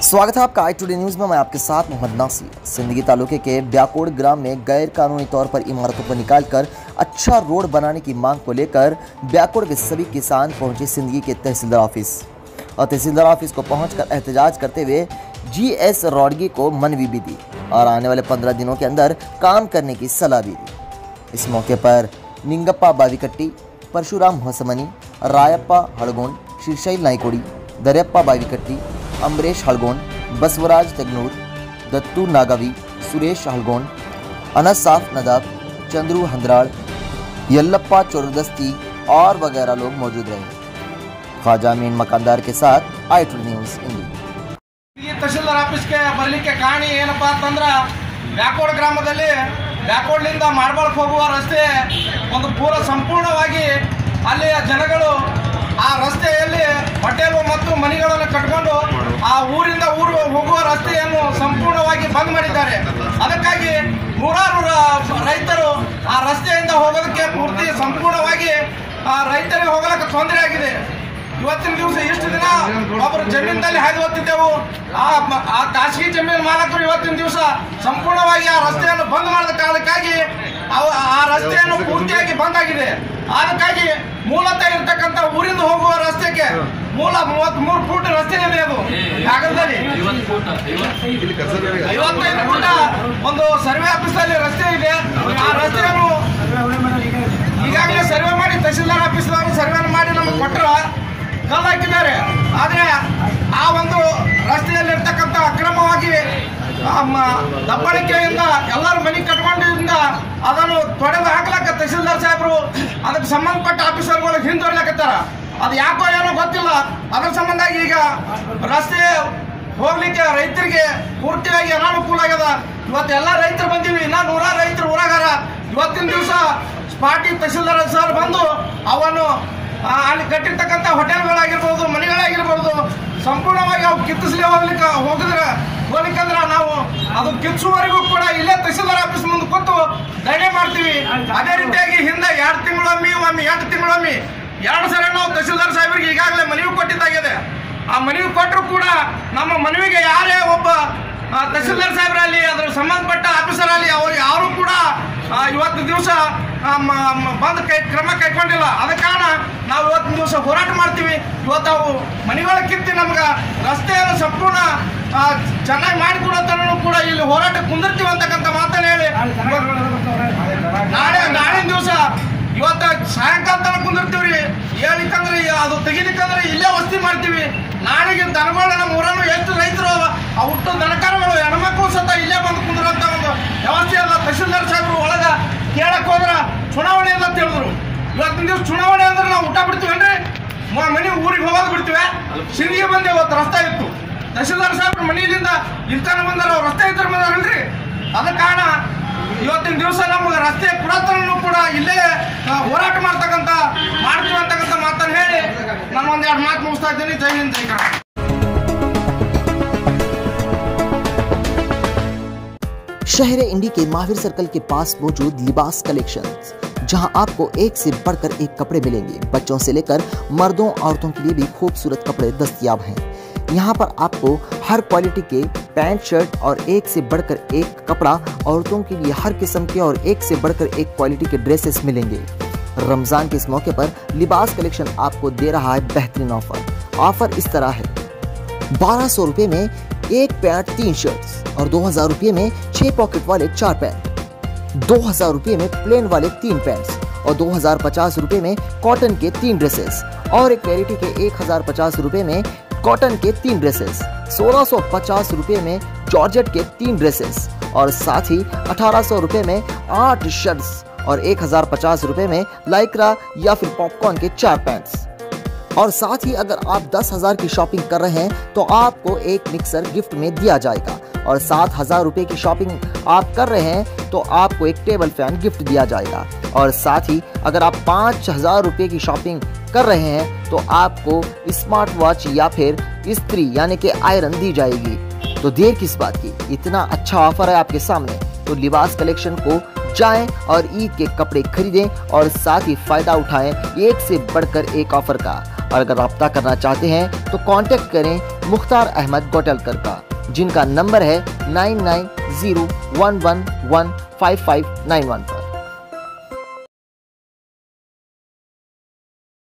स्वागत है आपका आई टुडे न्यूज़ में। मैं आपके साथ मोहम्मद नासिर। सिंदगी तालुके के ब्याकोड़ ग्राम में गैर कानूनी तौर पर इमारतों को निकालकर अच्छा रोड बनाने की मांग को लेकर ब्याकोड़ के सभी किसान पहुंचे सिंदगी के तहसीलदार ऑफिस और तहसीलदार ऑफिस को पहुंचकर एहतजाज करते हुए GS रॉडगी को मनवी भी दी और आने वाले 15 दिनों के अंदर काम करने की सलाह भी दी। इस मौके पर निंगप्पा बाविकट्टी, परशुराम होसमनी, रायप्पा हड़गोन, शीर्षैल नाइकोड़ी, दर्यप्पा बाविकट्टी, अमरेश हलगोन, बसवराज तगनूर, दत्तू नागावी, सुरेश हलगोन, अनसाफ नदाब, चंद्रू हंद्राड़, यल्लप्पा चोरदस्ती और वगैरह लोग मौजूद रहे। ख्वाजा मीन मकानदार के साथ आई टुडे न्यूज़ इंडी। ತಹಶೀಲ್ದಾರ್ ಆಫೀಸ್ಗೆ ಬರಲಿಕ್ಕೆ ಕಾರಣ ಏನಪ್ಪಾ ಅಂತಂದ್ರೆ ಬ್ಯಾಕೋಡ್ ಗ್ರಾಮದಲ್ಲಿ ಬ್ಯಾಕೋಡ್ಲಿಂದ ಮಾಡಬಾಳಕ್ಕೆ ಹೋಗುವ ರಸ್ತೆ ಒಂದು ಸಂಪೂರ್ಣವಾಗಿ ಅಲ್ಲಿಯ ಜನಗಳು ಆ ರಸ್ತೆಯಲ್ಲಿ ಹೋಟೆಲ್ ಮತ್ತು ಮನೆಗಳನ್ನು ಕಟ್ಕೊಂಡು ಆ ಊರಿಂದ ಊರು ಹೋಗುವ ರಸ್ತೆಯನ್ನು ಸಂಪೂರ್ಣವಾಗಿ ಬಂದ್ ಮಾಡಿದ್ದಾರೆ। ಅದಕ್ಕಾಗಿ ನೂರಾರು ರೈತರು ಆ ರಸ್ತೆಯಿಂದ ಹೋಗೋದಕ್ಕೆ ಪೂರ್ತಿ ಸಂಪೂರ್ಣವಾಗಿ ರೈತರಿಗೆ ಹೋಗಲಿಕ್ಕೆ ತೊಂದರೆ ಆಗಿದೆ। ಇವತ್ತಿನ ದಿವಸ ಇಷ್ಟು ದಿನ ಒಬ್ಬರು ಜಮೀನಲ್ಲಿ ಹಾದು ಹೋಗ್ತಿದ್ದೆವು, ಆ ಖಾಸಗಿ ಜಮೀನು ಮಾಲಕರು ಇವತ್ತಿನ ದಿವಸ ಸಂಪೂರ್ಣವಾಗಿ ಆ ರಸ್ತೆಯನ್ನು ಬಂದ್ ಮಾಡಿದ ಕಾರಣಕ್ಕಾಗಿ ಆ ರಸ್ತೆಯನ್ನು ಪೂರ್ತಿಯಾಗಿ ಬಂದ್ ಆಗಿದೆ। ಅದಕ್ಕಾಗಿ ಮೂಲತಃ ಇರ್ತಕ್ಕಂಥ ಊರಿಂದ ಹೋಗುವ ರಸ್ತೆಗೆ ಮೂಲ 33 ಫೂಟ್ ರಸ್ತೆ ಇದೆ, ಅದು ಕಾಗದದಲ್ಲಿ 55 ಫೂಟ್ ಒಂದು ಸರ್ವೆ ಆಫೀಸ್ ಅಲ್ಲಿ ರಸ್ತೆ ಇದೆ। ಆ ರಸ್ತೆಯನ್ನು ಈಗಾಗಲೇ ಸರ್ವೆ ಮಾಡಿ ತಹಶೀಲ್ದಾರ್ ಆಫೀಸ್ನವರು ಸರ್ವೆ ಮಾಡಿ ನಮಗೆ ಕೊಟ್ಟರು, ಕಲ್ಲು ಹಾಕಿದ್ದಾರೆ। ಆದರೆ ಆ ಒಂದು ರಸ್ತೆಯಲ್ಲಿರ್ತಕ್ಕಂಥ ಅಕ್ರಮವಾಗಿ ದಬ್ಬಾಳಿಕೆಯಿಂದ ಎಲ್ಲರೂ ಮನೆ ಕಟ್ಕೊಂಡಿದ್ದರಿಂದ ಅದನ್ನು ತೊಡೆದು ಹಾಕ್ಲಕ್ಕ ತಹಶೀಲ್ದಾರ್ ಸಾಹೇಬರು ಅದಕ್ಕೆ ಸಂಬಂಧಪಟ್ಟ ಆಫೀಸರ್ಗಳು ಹಿಂದುವರ್ಲಕತ್ತಾರ। ಅದು ಯಾಕೋ ಏನೋ ಗೊತ್ತಿಲ್ಲ। ಅದರ ಸಂಬಂಧಾಗಿ ಈಗ ರಸ್ತೆ ಹೋಗ್ಲಿಕ್ಕೆ ರೈತರಿಗೆ ಪೂರ್ತಿಯಾಗಿ ಅನಾನುಕೂಲ ಆಗ್ಯದ। ಇವತ್ತು ಎಲ್ಲ ರೈತರು ಬಂದೀವಿ, ಇನ್ನ 100 ರೈತರು ಊರಾಗಾರ। ಇವತ್ತಿನ ದಿವಸ ಸ್ಪಾಟಿ ತಹಶೀಲ್ದಾರ್ ಸರ್ ಬಂದು ಅವನ್ನು ಅಲ್ಲಿ ಕಟ್ಟಿರ್ತಕ್ಕಂಥ ಹೋಟೆಲ್ಗಳಾಗಿರ್ಬೋದು, ಮನೆಗಳಾಗಿರ್ಬೋದು ಸಂಪೂರ್ಣವಾಗಿ ಅವು ಕಿತ್ತಿಸ್ಲಿ ಹೋಗ್ಲಿಕ್ಕಂದ್ರೆ ನಾವು ಅದು ಕಿಚ್ಚುವರೆಗೂ ಕೂಡ ಇಲ್ಲೇ ತಹಶೀಲ್ದಾರ್ ಆಫೀಸ್ ಮುಂದೆ ಕೂತು ಧರಣಿ ಮಾಡ್ತೀವಿ। ಅದೇ ರೀತಿಯಾಗಿ ಹಿಂದೆ 2 ತಿಂಗಳೊಮ್ಮೆ 8 ತಿಂಗಳೊಮ್ಮೆ 2 ಸಲ ನಾವು ತಹಶೀಲ್ದಾರ್ ಸಾಹೇಬರಿಗೆ ಈಗಾಗಲೇ ಮನವಿ ಕೊಟ್ಟಿದ್ದಾಗಿದೆ। ಆ ಮನವಿ ಕೊಟ್ಟರು ಕೂಡ ನಮ್ಮ ಮನವಿಗೆ ಯಾರೇ ಒಬ್ಬ ತಹಶೀಲ್ದಾರ್ ಸಾಹೇಬರಲ್ಲಿ ಅದರ ಸಂಬಂಧಪಟ್ಟ ಆಫೀಸರ್ ಅಲ್ಲಿ ಅವರು ಯಾರು ಕೂಡ ಇವತ್ತು ದಿವಸ ಬಂದು ಕ್ರಮ ಕೈಗೊಂಡಿಲ್ಲ। ಅದ ಕಾರಣ ನಾವು ಇವತ್ತಿನ ದಿವಸ ಹೋರಾಟ ಮಾಡ್ತೀವಿ। ಇವತ್ತು ಅವು ಮನೆಗಳ ಕಿತ್ತಿ ನಮ್ಗೆ ರಸ್ತೆಯನ್ನು ಸಂಪೂರ್ಣ ಚೆನ್ನಾಗಿ ಮಾಡಿಕೊಡೋತನೂ ಕೂಡ ಇಲ್ಲಿ ಹೋರಾಟ ಕುಂದಿರ್ತೀವಿ ಅಂತಕ್ಕಂಥ ಮಾತನ್ನು ಹೇಳಿ ನಾಳಿನ ದಿವಸ ಇವತ್ತು ಸಾಯಂಕಾಲ ತನಕ ಕುಂದಿರ್ತೀವ್ರಿ। ಹೇಳಿಕಂದ್ರೆ ಅದು ತೆಗಿಲಿಕ್ಕಂದ್ರೆ ಇಲ್ಲೇ ವಸತಿ ಮಾಡ್ತೀವಿ। ನಾಳೆಗೆ ದನಗಳು ನಮ್ಮ ಊರನ್ನು ಎಷ್ಟು ರೈತರು ಆ ಹುಟ್ಟು ದನಕರುಗಳು ಹೆಣ್ಮಕ್ಳು ಸತ ಇಲ್ಲೇ ಬಂದು ಕುಂದ್ರಂತ ಒಂದು ವ್ಯವಸ್ಥೆ ಅಲ್ಲ। ತಹಶೀಲ್ದಾರ್ ಸಾಹೇಬರು ಒಳಗ ಕೇಳಕ್ ಹೋದ್ರ ಚುನಾವಣೆ ಅಂತ ಹೇಳಿದ್ರು। ಇವತ್ತಿನ ದಿವಸ ಚುನಾವಣೆ ಅಂದ್ರೆ ನಾವು ಊಟ ಬಿಡ್ತೀವೇನ್ರಿ? ಮನೆ ಊರಿಗೆ ಹೋಗೋದು ಬಿಡ್ತೀವಿ? ಸಿಂಧಿಗೆ ಬಂದು ಇವತ್ತು ರಸ್ತೆ ಇತ್ತು, ತಹಶೀಲ್ದಾರ್ ಸಾಹೇಬ್ರ ಮನೆಯಿಂದ ಇಲ್ತಾನ ಬಂದಾರ, ಅವ್ರು ರಸ್ತೆ ಇದ್ರ ಬಂದಾರಲ್ರಿ। ಅದ ಕಾರಣ ಇವತ್ತಿನ ದಿವಸ ನಮ್ಗೆ ರಸ್ತೆ ಪುರಾತನೂ ಕೂಡ ಇಲ್ಲೇ ಹೋರಾಟ ಮಾಡ್ತೀವಿ ಅಂತಕ್ಕಂಥ ಮಾತನ್ನು ಹೇಳಿ ನಾನು ಒಂದೆರಡು ಮಾತು ಮುಗಿಸ್ತಾ ಇದ್ದೀನಿ। ಜೈ ಹಿಂದ್, ಜೈ ಕರ್ನಾಟಕ। शहर इंडी के महावीर सर्कल के पास मौजूद लिबास कलेक्शंस, जहां आपको एक से बढ़कर एक कपड़े मिलेंगे। बच्चों से लेकर मर्दों औरतों के लिए भी खूबसूरत कपड़े दस्तयाब हैं। यहाँ पर आपको हर क्वालिटी के पैंट शर्ट और एक से बढ़कर एक कपड़ा, औरतों के लिए हर किस्म के और एक से बढ़कर एक क्वालिटी के ड्रेसेस मिलेंगे। रमजान के इस मौके पर लिबास कलेक्शन आपको दे रहा है बेहतरीन ऑफर इस तरह है। 1200 रुपये में 1 पैंट 3 शर्ट्स और 2000 रुपये में 6 पॉकेट वाले 4 पैंट, 2000 रुपये में प्लेन वाले 3 पैंट्स और 2050 रुपये में कॉटन के 3 ड्रेसेस और एक वेराइटी के 1050 रुपये में कॉटन के 3 ड्रेसेस, 1650 रुपये में जॉर्जेट के 3 ड्रेसेस और साथ ही 1800 रुपये में 8 शर्ट्स और 1050 रुपये में लाइक्रा या फिर पॉपकॉर्न के 4 पैंट्स। और साथ ही अगर आप 10,000 की शॉपिंग कर रहे हैं तो आपको एक मिक्सर गिफ्ट में दिया जाएगा और 7,000 रुपये की शॉपिंग आप कर रहे हैं तो आपको एक टेबल फैन गिफ्ट दिया जाएगा और साथ ही अगर आप 5,000 रुपये की शॉपिंग कर रहे हैं तो आपको स्मार्ट वॉच या फिर इस्त्री यानी कि आयरन दी जाएगी। तो देर किस बात की, इतना अच्छा ऑफर है आपके सामने। तो लिबास कलेक्शन को जाएं और ईद के कपड़े खरीदें और साथ ही फायदा उठाएं एक से बढ़कर एक ऑफर का। और अगर रब्ता करना चाहते हैं तो कांटेक्ट करें मुख्तार अहमद गोटलकर का। जिनका नंबर है 9901115591 पर।